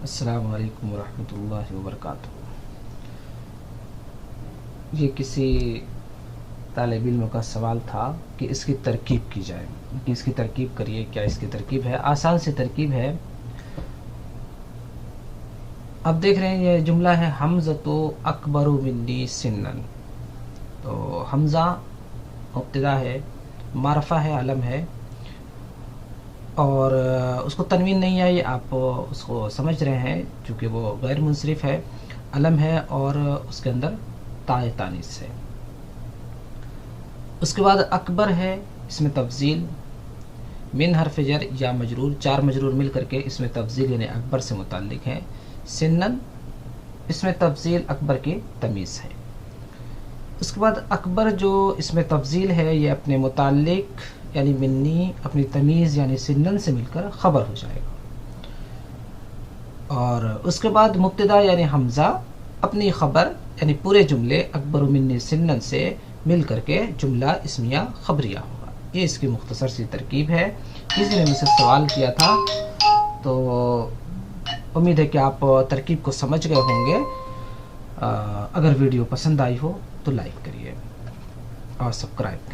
السلام علیکم ورحمۃ اللہ وبرکاتہ۔ یہ کسی طالب علم کا سوال تھا کہ اس کی ترکیب کی جائے، کہ اس کی ترکیب کریے، کیا اس کی ترکیب ہے؟ آسان سی ترکیب ہے۔ اب دیکھ رہے ہیں یہ جملہ ہے حمزۃ اکبر منی سنن۔ تو حمزہ مبتدا ہے، معرفہ ہے، علم ہے، اور اس کو تنوین نہیں ہے، یہ آپ اس کو سمجھ رہے ہیں چونکہ وہ غیر منصرف ہے، علم ہے اور اس کے اندر تائے تانیث ہے۔ اس کے بعد اکبر ہے، اس میں تفضیل، من حرف جر یا مجرور، چار مجرور مل کر کے اس میں تفضیل یعنی اکبر سے متعلق ہے۔ سنن، اس میں تفضیل اکبر کی تمیز ہے۔ اس کے بعد اکبر جو اس میں تفضیل ہے یہ اپنے متعلق یعنی منی، اپنی تمیز یعنی سنن سے مل کر خبر ہو جائے گا۔ اور اس کے بعد مبتدا یعنی حمزہ اپنی خبر یعنی پورے جملے اکبر منی سنن سے مل کر کے جملہ اسمیہ خبریہ ہوگا۔ یہ اس کی مختصر سی ترکیب ہے۔ کسی نے مجھ سے سوال کیا تھا، تو امید ہے کہ آپ ترکیب کو سمجھ گئے ہوں گے۔ اگر ویڈیو پسند آئی ہو تو لائک کریے اور سبسکرائب کریے۔